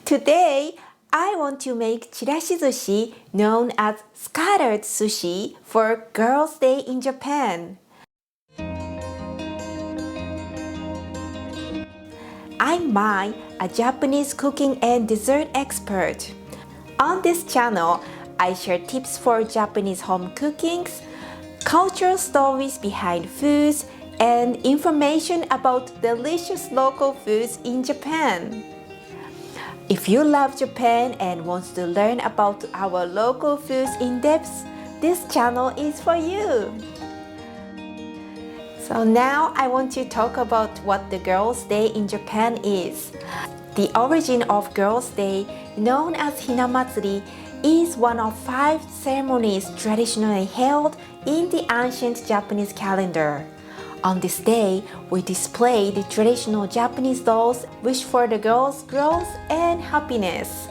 Today, I want to make Chirashi Sushi, known as Scattered Sushi, for Girls' Day in Japan. I'm Mai, a Japanese cooking and dessert expert. On this channel, I share tips for Japanese home cookings, cultural stories behind foods, and information about delicious local foods in Japan. If you love Japan and want to learn about our local foods in depth, this channel is for you. So now I want to talk about what the Girls' Day in Japan is. The origin of Girls' Day, known as Hinamatsuri, is one of 5 ceremonies traditionally held in the ancient Japanese calendar. On this day, we display the traditional Japanese dolls, wish for the girls' growth and happiness.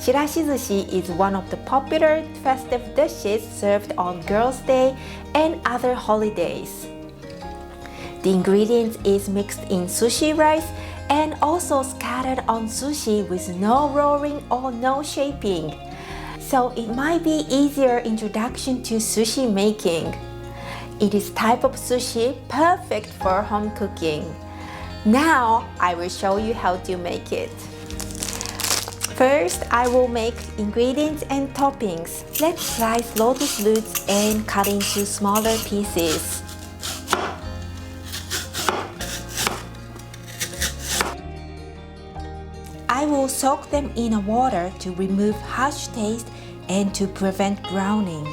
Chirashizushi is one of the popular festive dishes served on Girls' Day and other holidays. The ingredients is mixed in sushi rice and also scattered on sushi with no rolling or no shaping. So it might be easier introduction to sushi making. It is type of sushi perfect for home cooking. Now I will show you how to make it. First, I will make ingredients and toppings. Let's slice lotus roots and cut into smaller pieces. I will soak them in water to remove harsh taste and to prevent browning.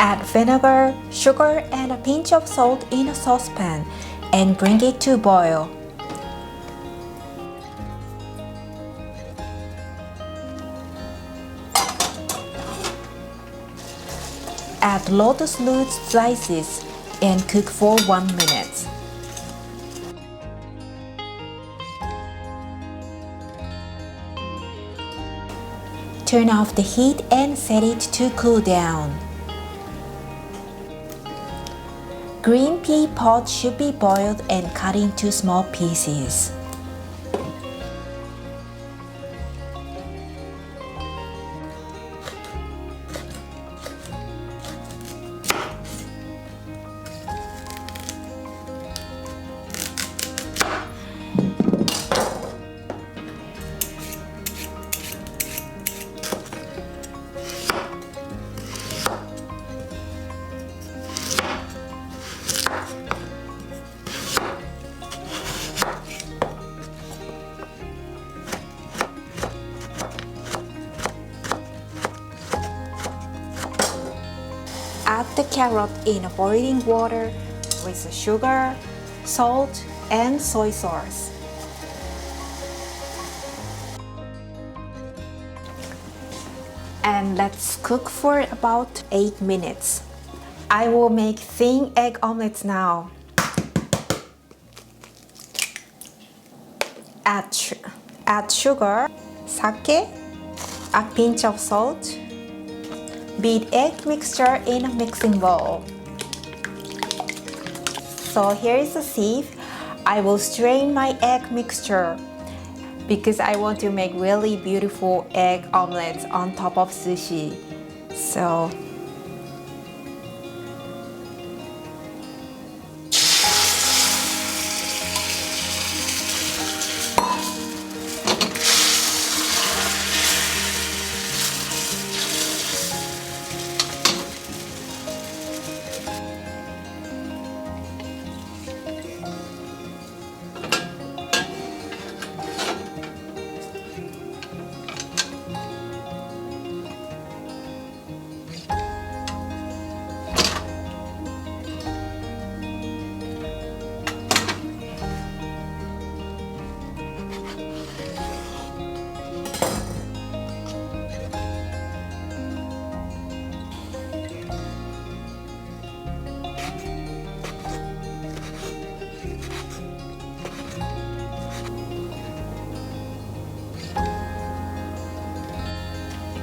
Add vinegar, sugar, and a pinch of salt in a saucepan and bring it to boil. Add lotus root slices and cook for 1 minute. Turn off the heat and set it to cool down. Green pea pods should be boiled and cut into small pieces. Add the carrot in boiling water with sugar, salt, and soy sauce. And let's cook for about 8 minutes. I will make thin egg omelets now. Add sugar, sake, a pinch of salt. Beat egg mixture in a mixing bowl. So here is a sieve. I will strain my egg mixture because I want to make really beautiful egg omelets on top of sushi. So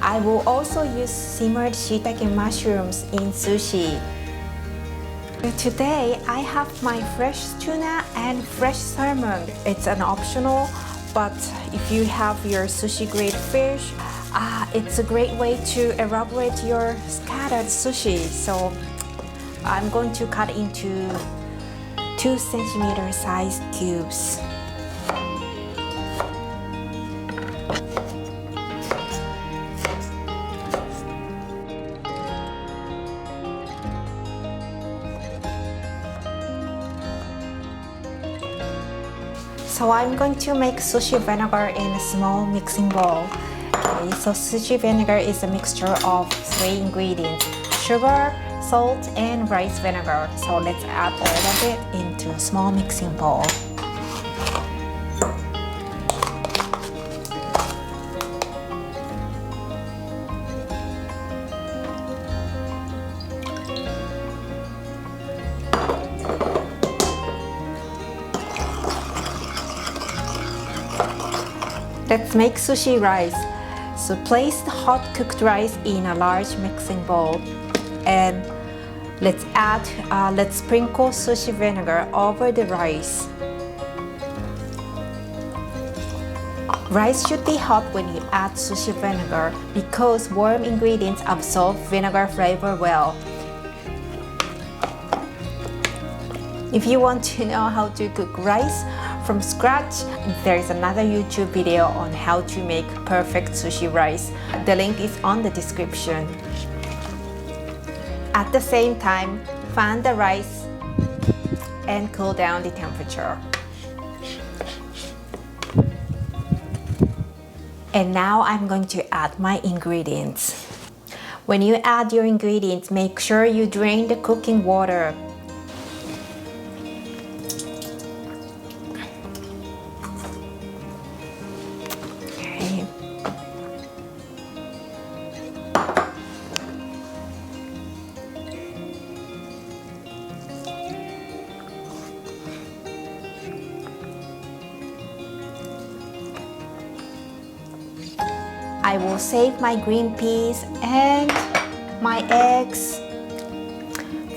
I will also use simmered shiitake mushrooms in sushi. Today I have my fresh tuna and fresh salmon. It's an optional, but if you have your sushi grade fish, it's a great way to elaborate your scattered sushi. So I'm going to cut into 2 centimeter size cubes. So I'm going to make sushi vinegar in a small mixing bowl. Okay, so sushi vinegar is a mixture of 3 ingredients: sugar, salt, and rice vinegar. So let's add all of it into a small mixing bowl. Let's make sushi rice. So place the hot cooked rice in a large mixing bowl, and let's sprinkle sushi vinegar over the rice. Rice should be hot when you add sushi vinegar because warm ingredients absorb vinegar flavor well. If you want to know how to cook rice from scratch, there is another YouTube video on how to make perfect sushi rice. The link is on the description. At the same time, fan the rice and cool down the temperature. And now I'm going to add my ingredients. When you add your ingredients, make sure you drain the cooking water. I will save my green peas and my eggs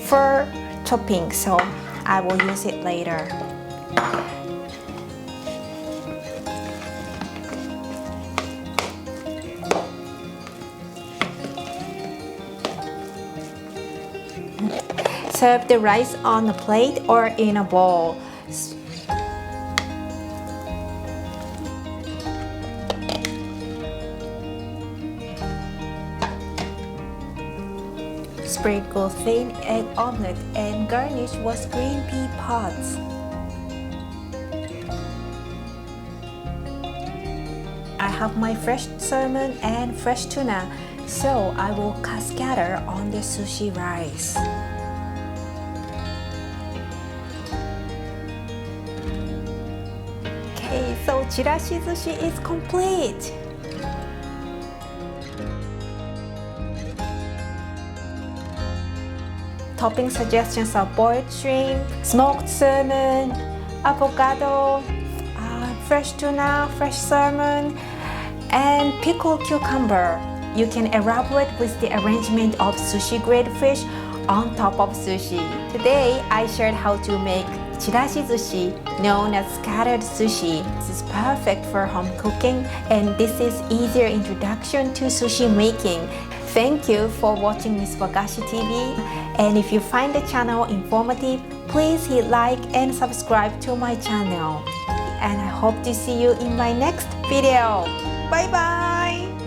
for topping, so I will use it later. Serve the rice on a plate or in a bowl. Sprinkle thin egg omelet and garnish with green pea pods. I have my fresh salmon and fresh tuna, so I will scatter on the sushi rice. Okay, so Chirashi Sushi is complete. Topping suggestions are boiled shrimp, smoked salmon, avocado, fresh tuna, fresh salmon, and pickled cucumber. You can elaborate with the arrangement of sushi grade fish on top of sushi. Today, I shared how to make Chirashizushi, known as scattered sushi. This is perfect for home cooking, and this is easier introduction to sushi making. Thank you for watching Miss Wagashi TV, and if you find the channel informative, please hit like and subscribe to my channel. And I hope to see you in my next video. Bye bye!